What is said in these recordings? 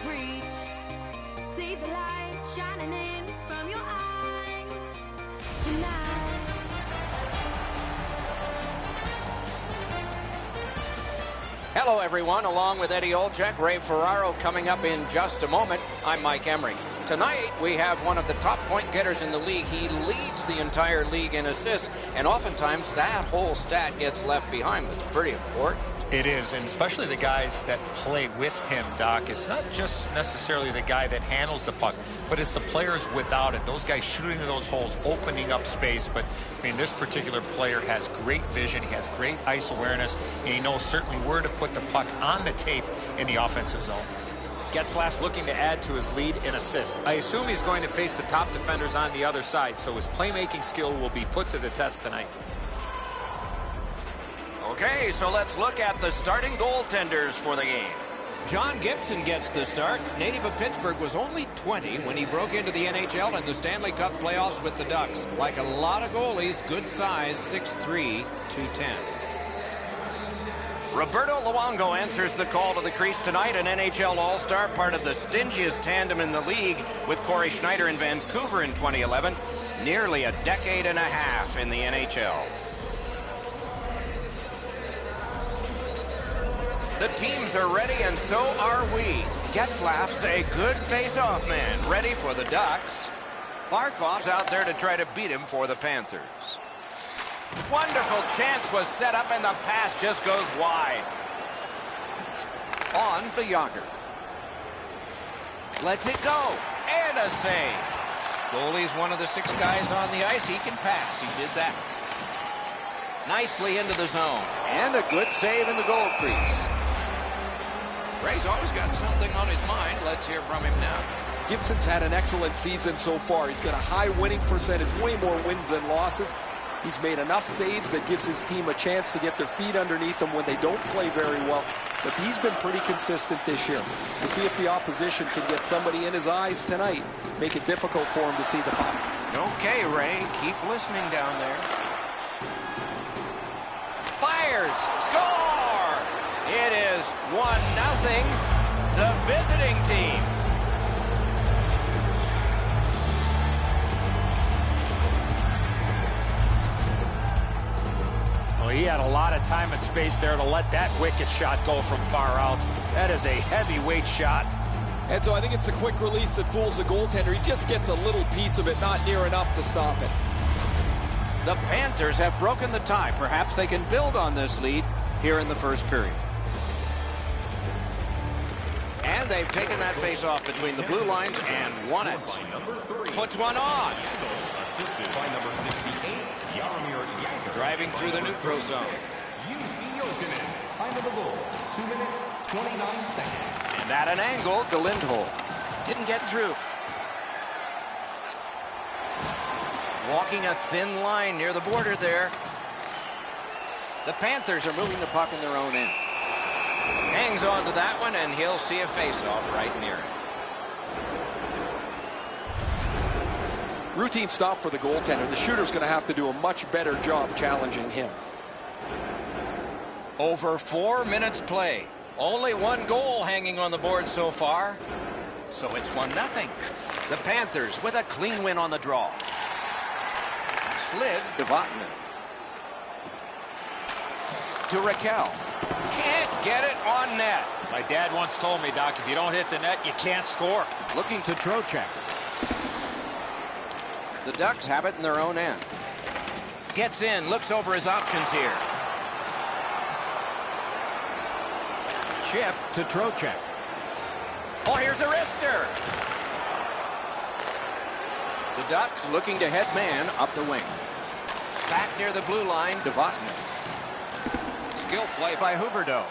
reach. See the light shining in from your eyes tonight. Hello, everyone. Along with Eddie Olczyk, Ray Ferraro coming up in just a moment. I'm Mike Emmerich. Tonight, we have one of the top point getters in the league. He leads the entire league in assists, and oftentimes that whole stat gets left behind. It's pretty important. It is, and especially the guys that play with him, Doc. It's not just necessarily the guy that handles the puck, but it's the players without it. Those guys shooting into those holes, opening up space. But, I mean, this particular player has great vision. He has great ice awareness, and he knows certainly where to put the puck on the tape in the offensive zone. Getzlaf's looking to add to his lead in assists. I assume he's going to face the top defenders on the other side, so his playmaking skill will be put to the test tonight. Okay, so let's look at the starting goaltenders for the game. John Gibson gets the start. Native of Pittsburgh, was only 20 when he broke into the NHL and the Stanley Cup playoffs with the Ducks. Like a lot of goalies, good size, 6'3", 210. Roberto Luongo answers the call to the crease tonight, an NHL All-Star, part of the stingiest tandem in the league with Corey Schneider in Vancouver in 2011. Nearly a decade and a half in the NHL. The teams are ready, and so are we. Getzlaf's a good face-off man, ready for the Ducks. Barkov's out there to try to beat him for the Panthers. Wonderful chance was set up, and the pass just goes wide. On the Yager. Lets it go, and a save. Goalie's one of the 6 guys on the ice. He can pass. He did that. Nicely into the zone, and a good save in the goal crease. Ray's always got something on his mind. Let's hear from him now. Gibson's had an excellent season so far. He's got a high winning percentage, way more wins than losses. He's made enough saves that gives his team a chance to get their feet underneath them when they don't play very well. But he's been pretty consistent this year. We'll see if the opposition can get somebody in his eyes tonight, make it difficult for him to see the puck. Okay, Ray, keep listening down there. Fires, score! It is 1-0, the visiting team. Well, he had a lot of time and space there to let that wicked shot go from far out. That is a heavyweight shot. And so I think it's the quick release that fools the goaltender. He just gets a little piece of it, not near enough to stop it. The Panthers have broken the tie. Perhaps they can build on this lead here in the first period. And they've taken that face-off between the blue lines and won it. Puts one on. Driving through the neutral zone. And at an angle to Lindholm. Didn't get through. Walking a thin line near the border there. The Panthers are moving the puck in their own end. Hangs on to that one, and he'll see a face-off right near it. Routine stop for the goaltender. The shooter's going to have to do a much better job challenging him. Over 4 minutes play. Only 1 goal hanging on the board so far. So it's 1-0. The Panthers with a clean win on the draw. Slid to Vatanen. To Raquel. Can't get it on net. My dad once told me, Doc, if you don't hit the net, you can't score. Looking to Trocheck. The Ducks have it in their own end. Gets in, looks over his options here. Chip to Trocheck. Oh, here's a wrister. The Ducks looking to head man up the wing. Back near the blue line, to Vatanen. Skill play by Huberdeau.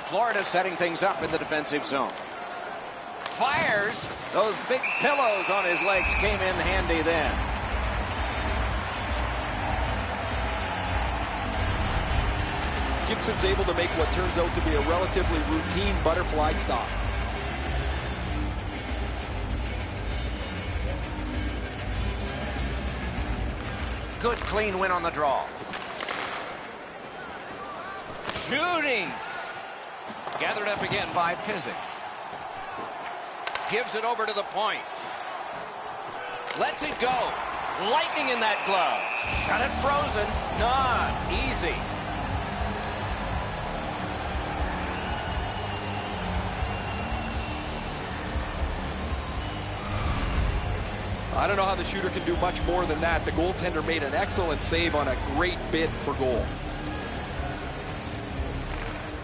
Florida setting things up in the defensive zone. Fires. Those big pillows on his legs came in handy then. Gibson's able to make what turns out to be a relatively routine butterfly stop. Good clean win on the draw. Shooting. Gathered up again by Pizik. Gives it over to the point. Lets it go. Lightning in that glove. He's got it frozen. Not easy. I don't know how the shooter can do much more than that. The goaltender made an excellent save on a great bid for goal.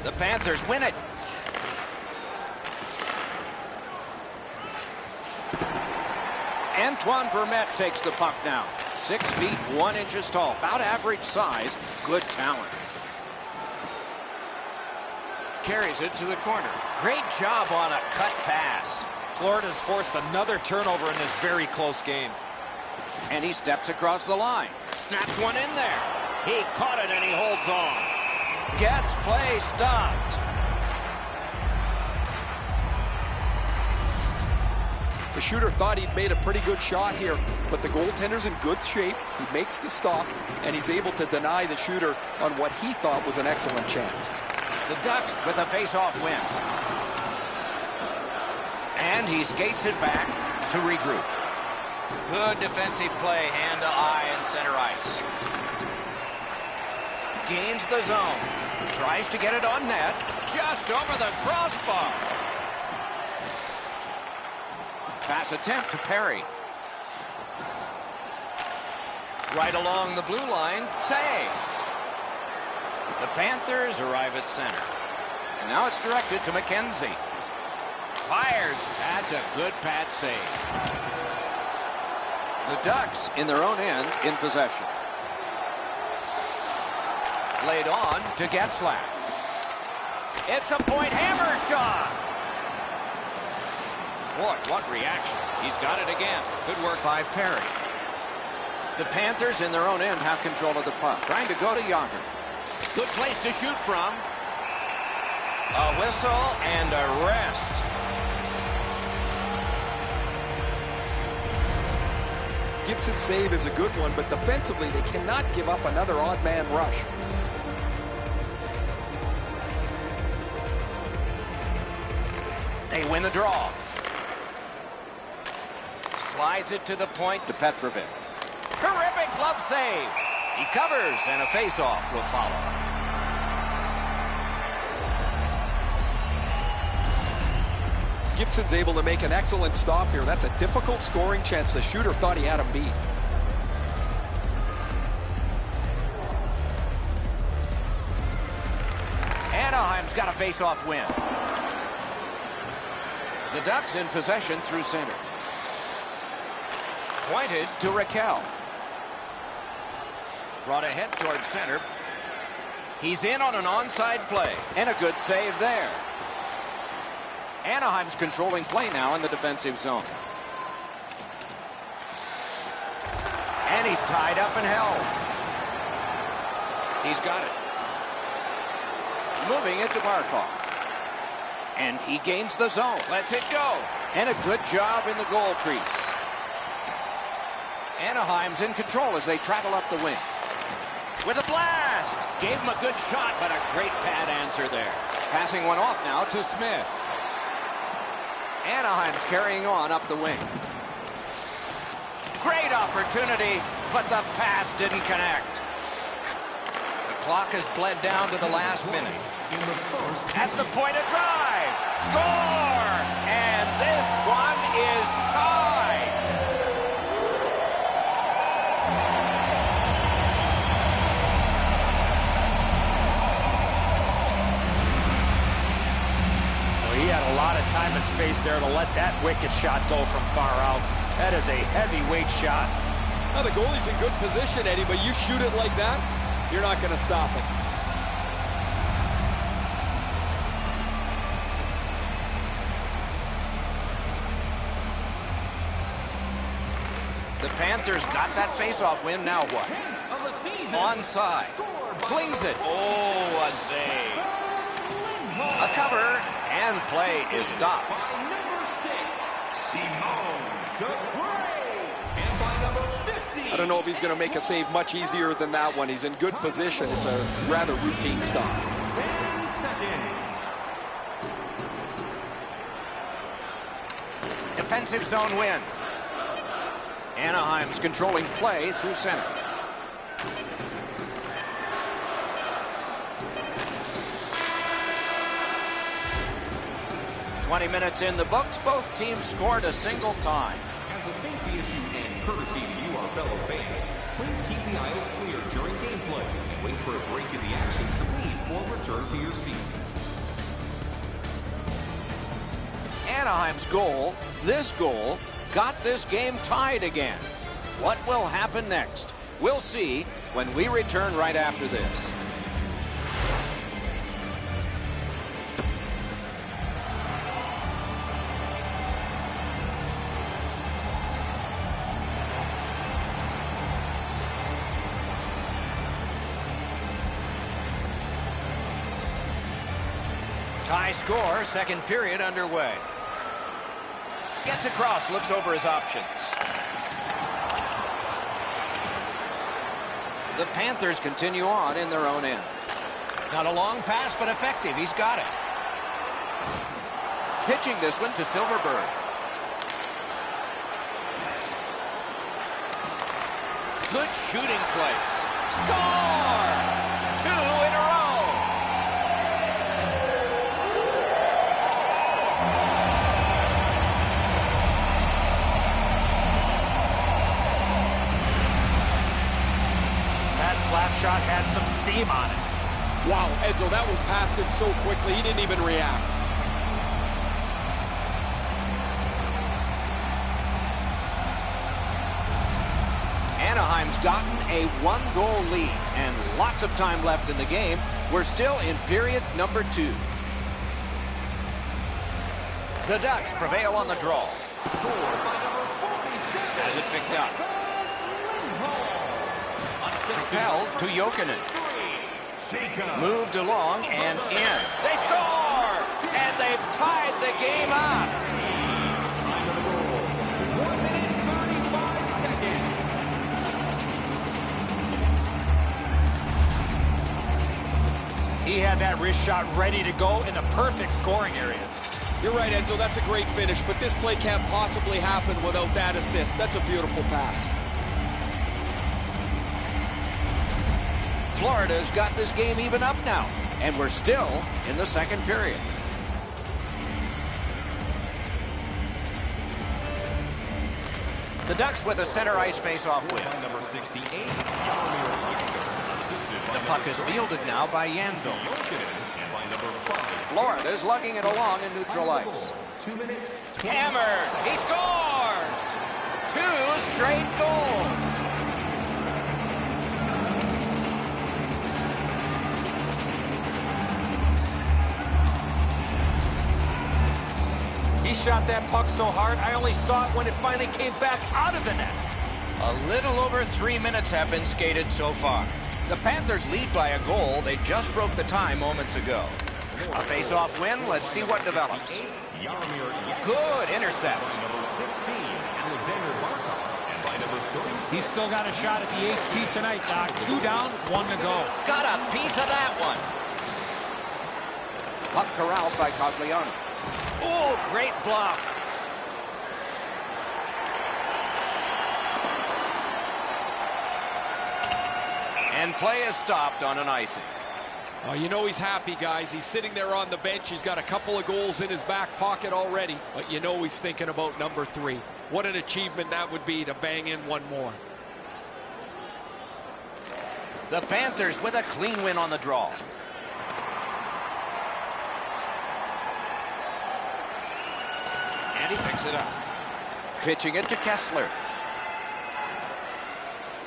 The Panthers win it. Antoine Vermette takes the puck now. 6 feet 1 inches tall. About average size. Good talent. Carries it to the corner. Great job on a cut pass. Florida's forced another turnover in this very close game. And he steps across the line. Snaps one in there. He caught it and he holds on. Gets play stopped. The shooter thought he'd made a pretty good shot here, but the goaltender's in good shape. He makes the stop, and he's able to deny the shooter on what he thought was an excellent chance. The Ducks with a face-off win. And he skates it back to regroup. Good defensive play, hand to eye and center ice. Gains the zone. Tries to get it on net. Just over the crossbar. Pass attempt to Perry. Right along the blue line. Save. The Panthers arrive at center. And now it's directed to McKenzie. Fires. That's a good pad save. The Ducks in their own end in possession. Laid on to Getzlaf. It's a point hammer shot. Boy, what reaction. He's got it again. Good work by Perry. The Panthers in their own end have control of the puck. Trying to go to Yager. Good place to shoot from. A whistle and a rest. Gibson's save is a good one, but defensively they cannot give up another odd man rush. They win the draw. Slides it to the point to Petrovic. Terrific glove save. He covers, and a face-off will follow. Gibson's able to make an excellent stop here. That's a difficult scoring chance. The shooter thought he had him beat. Anaheim's got a face-off win. The Ducks in possession through center. Pointed to Raquel. Brought ahead towards center. He's in on an onside play. And a good save there. Anaheim's controlling play now in the defensive zone. And he's tied up and held. He's got it. Moving it to Barkov. And he gains the zone. Lets it go. And a good job in the goal crease. Anaheim's in control as they travel up the wing. With a blast. Gave him a good shot, but a great pad answer there. Passing one off now to Smith. Anaheim's carrying on up the wing. Great opportunity, but the pass didn't connect. The clock has bled down to the last minute. At the point of drive. Score! And this one is tied. He had a lot of time and space there to let that wicked shot go from far out. That is a heavyweight shot. Now the goalie's in good position, Eddie, but you shoot it like that, you're not going to stop it. The Panthers got that face-off win. Now what? Onside. Flings it. Oh, a save. A cover, and play is stopped. I don't know if he's going to make a save much easier than that one. He's in good position. It's a rather routine stop. defensive zone win. Anaheim's controlling play through center. "20 minutes in the books. Both teams scored a single time." As a safety issue and courtesy to you, our fellow fans, please keep the aisles clear during gameplay and wait for a break in the action to leave or return to your seat. Anaheim's goal, this goal, got this game tied again. What will happen next? We'll see when we return right after this. Tie score, second period underway. Gets across, looks over his options. The Panthers continue on in their own end. Not a long pass, but effective. He's got it. Pitching this one to Silverberg. Good shooting place. Score! 2 in a row. Slap shot had some steam on it. Wow, Edzo, that was past him so quickly, he didn't even react. Anaheim's gotten a 1-goal lead and lots of time left in the game. We're still in period number 2. The Ducks prevail on the draw. Has it picked up. Propelled to Jokinen. Moved along and in. They score! And they've tied the game up. He had that wrist shot ready to go in the perfect scoring area. You're right, Edzo, that's a great finish, but this play can't possibly happen without that assist. That's a beautiful pass. Florida's got this game even up now, and we're still in the second period. The Ducks with a center ice face-off win. The puck is fielded now by Yandel. Florida's lugging it along in neutral ice. Hammered! He scores! 2 straight goals! He shot that puck so hard, I only saw it when it finally came back out of the net. A little over 3 minutes have been skated so far. The Panthers lead by a goal. They just broke the tie moments ago. A face-off win. Let's see what develops. Good intercept. He's still got a shot at the HP tonight, Doc. 2 down, 1 to go. Got a piece of that one. Puck corralled by Cogliano. Oh, great block. And play is stopped on an icing. Oh, you know he's happy, guys. He's sitting there on the bench. He's got a couple of goals in his back pocket already. But you know he's thinking about number 3. What an achievement that would be to bang in one more. The Panthers with a clean win on the draw. And he picks it up. Pitching it to Kessler.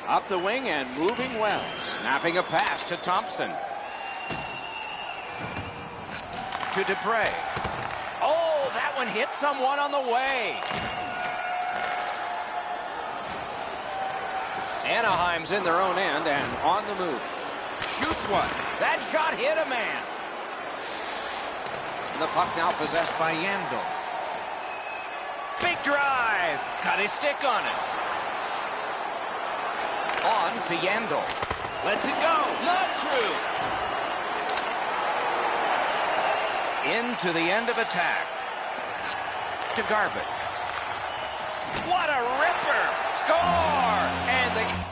Up the wing and moving well. Snapping a pass to Thompson. To Dupre. Oh, that one hit someone on the way. Anaheim's in their own end and on the move. Shoots one. That shot hit a man. And the puck now possessed by Yandel. Big drive. Got his stick on it. On to Yandel. Lets it go. Not through. Into the end of attack. To Garbutt. What a ripper! Score! And the...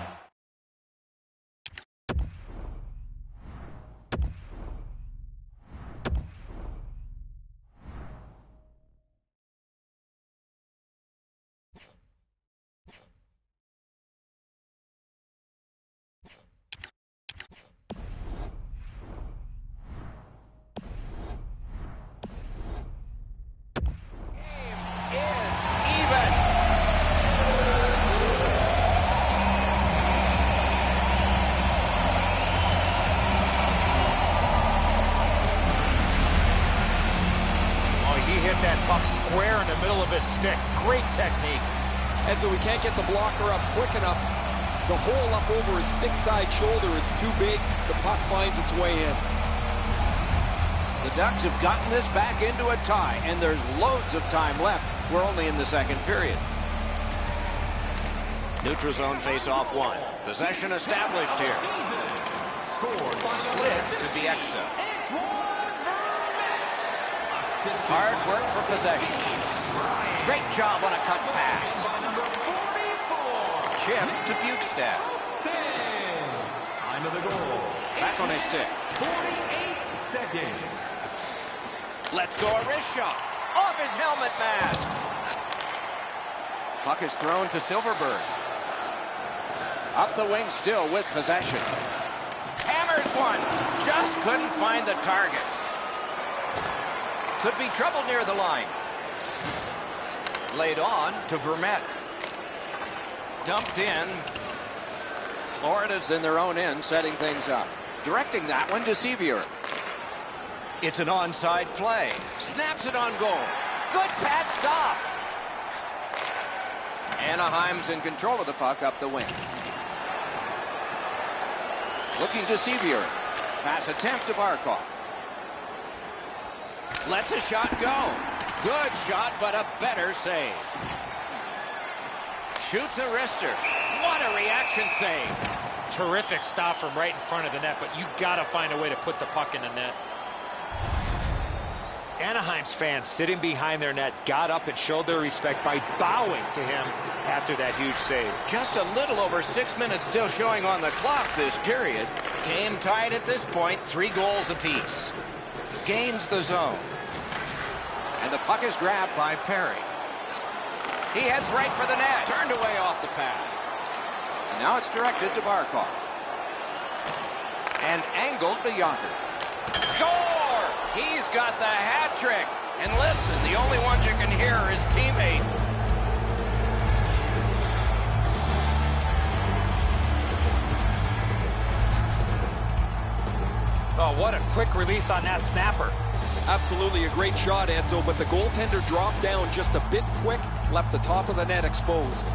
That puck square in the middle of his stick. Great technique. And so he can't get the blocker up quick enough. The hole up over his stick side shoulder is too big. The puck finds its way in. The Ducks have gotten this back into a tie, and there's loads of time left. We're only in the second period. Neutral zone face-off one. Possession established here. Slid to Bieksa. Hard work for possession. Great job on a cut pass. Chip to Bukestad. Time of the goal. Back on his stick. 48 seconds. Let's go, a wrist shot. Off his helmet mask. Puck is thrown to Silverberg. Up the wing still with possession. Hammers one. Just couldn't find the target. Could be trouble near the line. Laid on to Vermette. Dumped in. Florida's in their own end, setting things up. Directing that one to Sevier. It's an onside play. Snaps it on goal. Good pad stop. Anaheim's in control of the puck up the wing. Looking to Sevier. Pass attempt to Barkov. Lets a shot go. Good shot, but a better save. Shoots a wrister. What a reaction save. Terrific stop from right in front of the net, but you got to find a way to put the puck in the net. Anaheim's fans sitting behind their net got up and showed their respect by bowing to him after that huge save. Just a little over 6 minutes still showing on the clock this period. Game tied at this point, 3 goals apiece. Gains the zone. And the puck is grabbed by Perry. He heads right for the net. Turned away off the pad. And now it's directed to Barkov. And angled to Yonker. Score! He's got the hat trick. And listen, the only ones you can hear are his teammates. Oh, what a quick release on that snapper. Absolutely a great shot, Enzo, but the goaltender dropped down just a bit quick, left the top of the net exposed.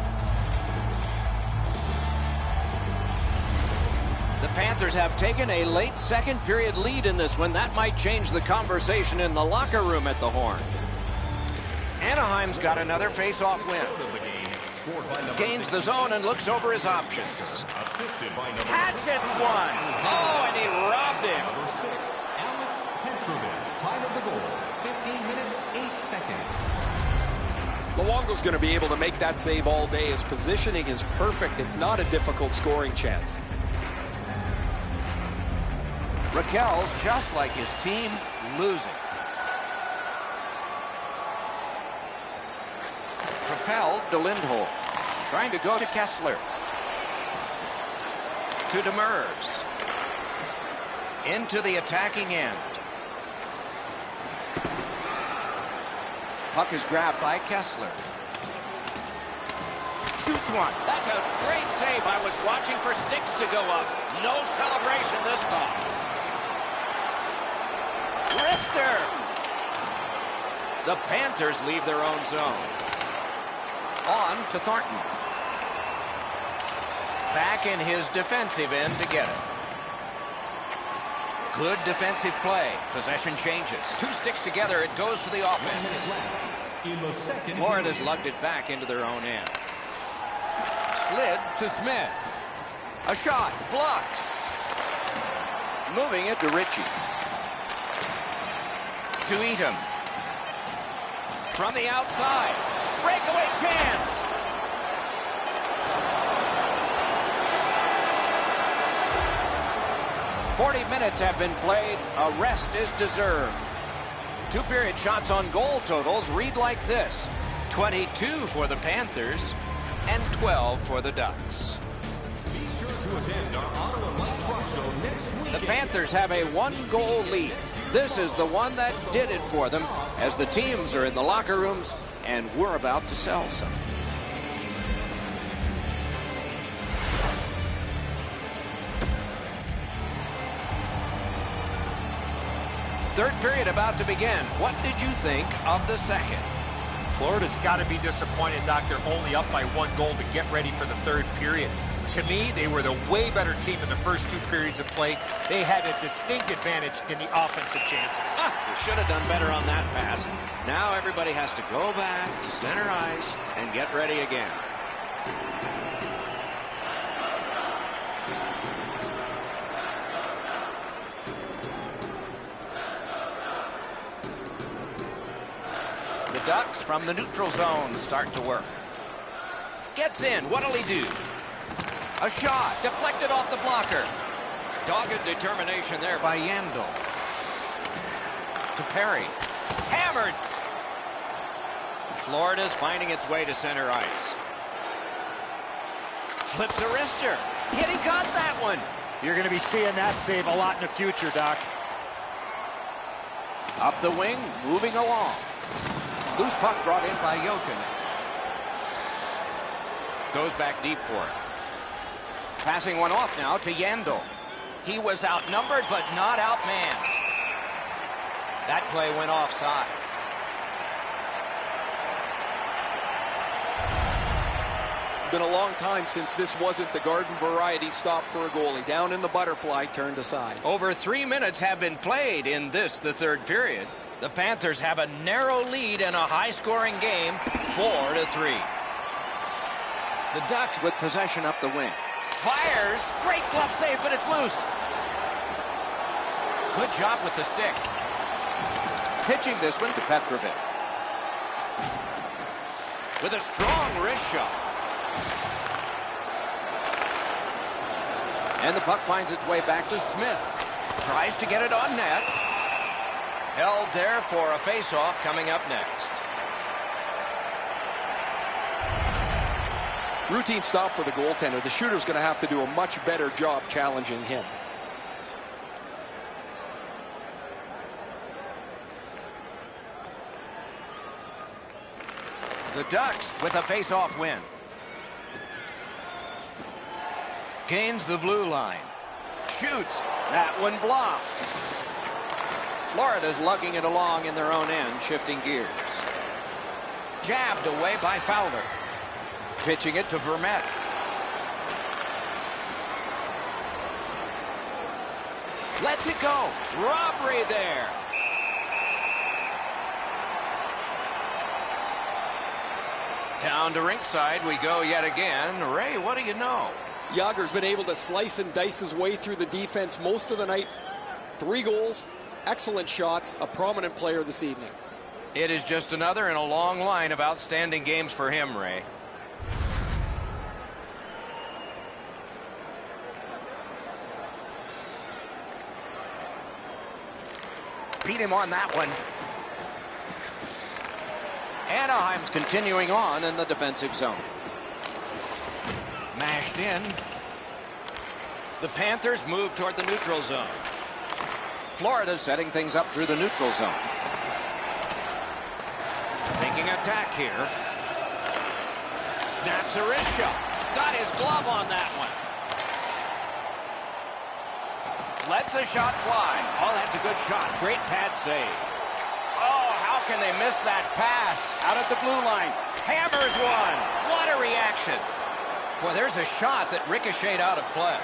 The Panthers have taken a late second period lead in this one. That might change the conversation in the locker room at the Horn. Anaheim's got another face-off win. Gains the zone and looks over his options. Hatchets one. Oh, and he robbed him. Time of the goal, 15 minutes, 8 seconds. Luongo's going to be able to make that save all day. His positioning is perfect. It's not a difficult scoring chance. Raquel's just like his team, losing. Propelled to Lindholm. Trying to go to Kessler. To Demers. Into the attacking end. Puck is grabbed by Kessler. Shoots one. That's a great save. I was watching for sticks to go up. No celebration this time. Wrister. The Panthers leave their own zone. On to Thornton. Back in his defensive end to get it. Good defensive play. Possession changes. 2 sticks together. It goes to the offense. Florida's lugged it back into their own end. Slid to Smith. A shot. Blocked. Moving it to Ritchie. To Eatham. From the outside. Breakaway chance. 40 minutes have been played. A rest is deserved. Two-period shots on goal totals read like this: 22 for the Panthers and 12 for the Ducks. Be sure to attend our Auto and Light Truck Show next week. The Panthers have a one-goal lead. This is the one that did it for them, as the teams are in the locker rooms and we're about to sell some. Third period about to begin. What did you think of the second? Florida's got to be disappointed, Doc. They're only up by 1 goal to get ready for the third period. To me, they were the way better team in the first 2 periods of play. They had a distinct advantage in the offensive chances. They should have done better on that pass. Now everybody has to go back to center ice and get ready again. The Ducks from the neutral zone start to work. Gets in. What'll he do? A shot deflected off the blocker. Dogged determination there by Yandel. To Perry. Hammered. Florida's finding its way to center ice. Flips a wrister. Hit, he got that one. You're going to be seeing that save a lot in the future, Doc. Up the wing, moving along. Loose puck brought in by Jokinen. Goes back deep for it. Passing one off now to Yandel. He was outnumbered but not outmanned. That play went offside. Been a long time since this wasn't the garden variety stop for a goalie. Down in the butterfly, turned aside. Over 3 minutes have been played in this, the third period. The Panthers have a narrow lead in a high-scoring game, 4-3. The Ducks with possession up the wing. Fires. Great glove save, but it's loose. Good job with the stick. Pitching this one to Petrovic. With a strong wrist shot. And the puck finds its way back to Smith. Tries to get it on net. Held there for a face-off coming up next. Routine stop for the goaltender. The shooter's going to have to do a much better job challenging him. The Ducks with a face-off win. Gains the blue line. Shoots. That one blocked. Florida's lugging it along in their own end, shifting gears. Jabbed away by Fowler. Pitching it to Vermette. Lets it go. Robbery there. Down to rinkside we go yet again. Ray, what do you know? Yager's been able to slice and dice his way through the defense most of the night. 3 goals, excellent shots, a prominent player this evening. It is just another in a long line of outstanding games for him, Ray. Beat him on that one. Anaheim's continuing on in the defensive zone. Mashed in. The Panthers move toward the neutral zone. Florida setting things up through the neutral zone. Thinking attack here. Snaps a wrist shot. Got his glove on that one. Lets a shot fly. Oh, that's a good shot. Great pad save. Oh, how can they miss that pass? Out at the blue line. Hammers one. What a reaction. Boy, there's a shot that ricocheted out of play.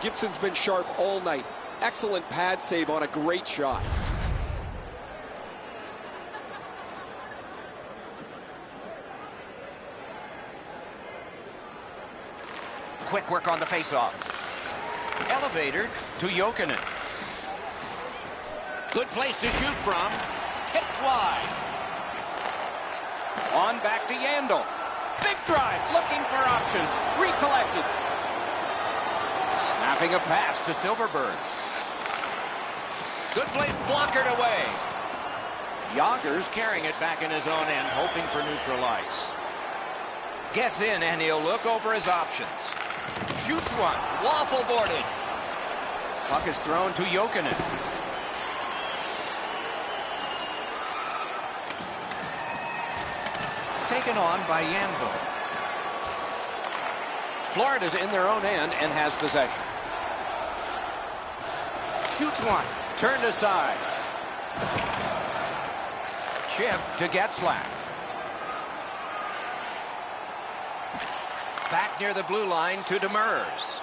Gibson's been sharp all night. Excellent pad save on a great shot. Quick work on the faceoff. Elevator to Jokinen. Good place to shoot from. Tipped wide. On back to Yandel. Big drive, looking for options. Recollected. Snapping a pass to Silverberg. Good place, blockered away. Yoggers carrying it back in his own end, hoping for neutral ice. Gets in, and he'll look over his options. Shoots one. Waffle boarded. Puck is thrown to Jokinen. Taken on by Yandel. Florida's in their own end and has possession. Shoots one. Turned aside. Chip to Getzlaff. Back near the blue line to Demers.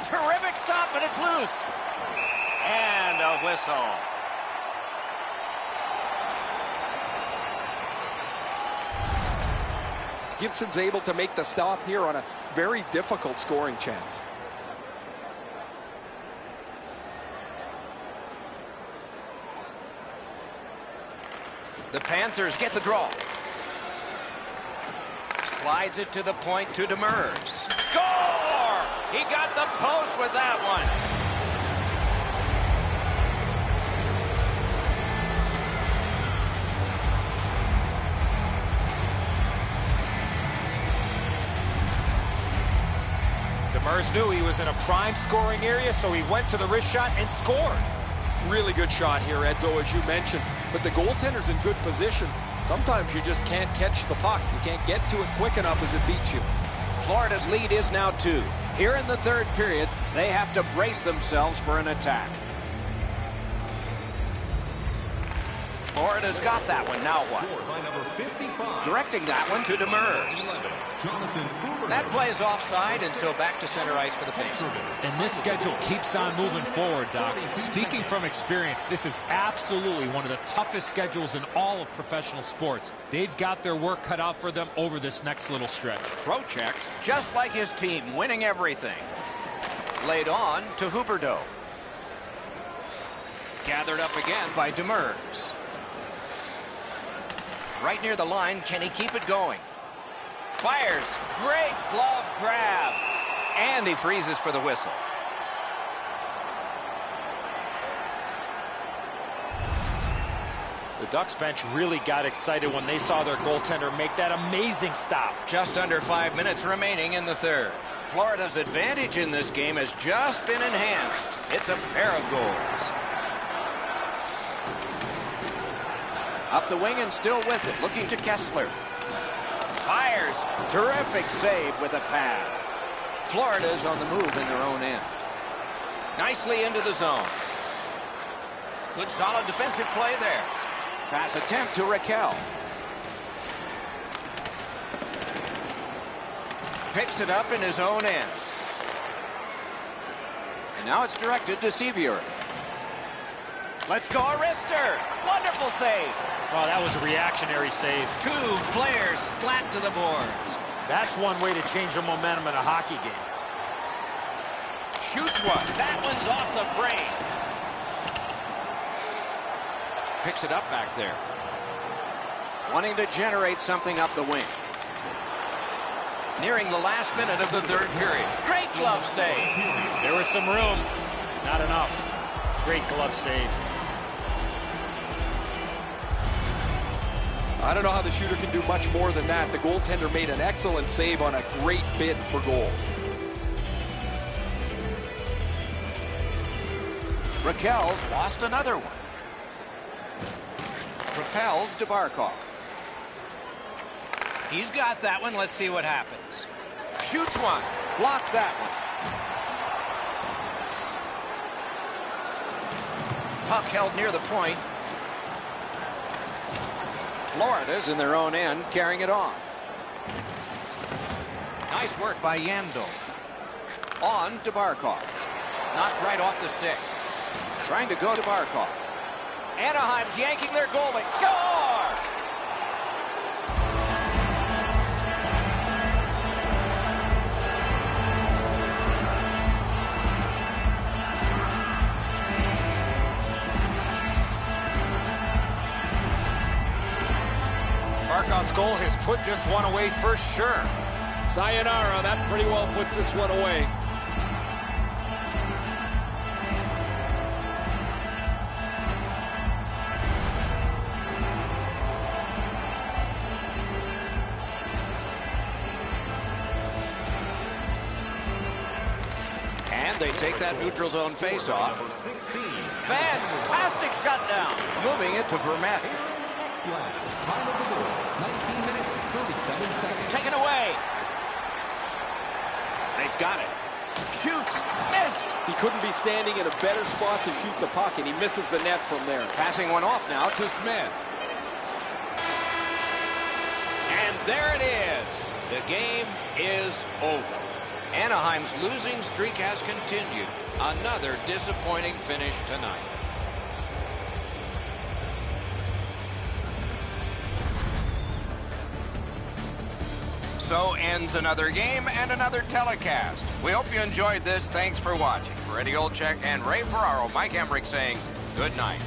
Terrific stop, but it's loose. And a whistle. Gibson's able to make the stop here on a very difficult scoring chance. The Panthers get the draw. Slides it to the point to Demers. Score! He got the post with that one. Demers knew he was in a prime scoring area, so he went to the wrist shot and scored. Really good shot here, Edzo, as you mentioned. But the goaltender's in good position. Sometimes you just can't catch the puck. You can't get to it quick enough as it beats you. Florida's lead is now 2. Here in the third period, they have to brace themselves for an attack. Florida's got that one. Now what? Directing that one to Demers. That play is offside, and so back to center ice for the Pacers. And this schedule keeps on moving forward, Doc. Speaking from experience, this is absolutely one of the toughest schedules in all of professional sports. They've got their work cut out for them over this next little stretch. Trocheck's just like his team, winning everything. Laid on to Huberdeau. Gathered up again by Demers. Right near the line, can he keep it going? Fires. Great glove grab. And he freezes for the whistle. The Ducks bench really got excited when they saw their goaltender make that amazing stop. Just under 5 minutes remaining in the third. Florida's advantage in this game has just been enhanced. It's a pair of goals. Up the wing and still with it. Looking to Kessler. Fires. Terrific save with a pad. Florida's on the move in their own end. Nicely into the zone. Good solid defensive play there. Pass attempt to Raquel. Picks it up in his own end. And now it's directed to Sevier. Let's go, Arister. Wonderful save. Well, that was a reactionary save. 2 players splat to the boards. That's one way to change the momentum in a hockey game. Shoots one. That one's off the frame. Picks it up back there. Wanting to generate something up the wing. Nearing the last minute of the third period. Great glove save. There was some room. Not enough. Great glove save. I don't know how the shooter can do much more than that. The goaltender made an excellent save on a great bid for goal. Raquel's lost another one. Propelled to Barkov. He's got that one. Let's see what happens. Shoots one. Blocked that one. Puck held near the point. Florida's in their own end, carrying it on. Nice work by Yandel. On to Barkov. Knocked right off the stick. Trying to go to Barkov. Anaheim's yanking their goalie. Score! Barkov's goal has put this one away for sure. Sayonara, that pretty well puts this one away. take that neutral zone face-off. Number 16. Fantastic shutdown. Moving it to Vermette. Time of the board, 19 minutes, 37 seconds. Taken away. They've got it. Shoots. Missed. He couldn't be standing in a better spot to shoot the puck, and he misses the net from there. Passing one off now to Smith. And there it is. The game is over. Anaheim's losing streak has continued. Another disappointing finish tonight. So ends another game and another telecast. We hope you enjoyed this. Thanks for watching. For Eddie Olczyk and Ray Ferraro, Mike Emmerich saying good night.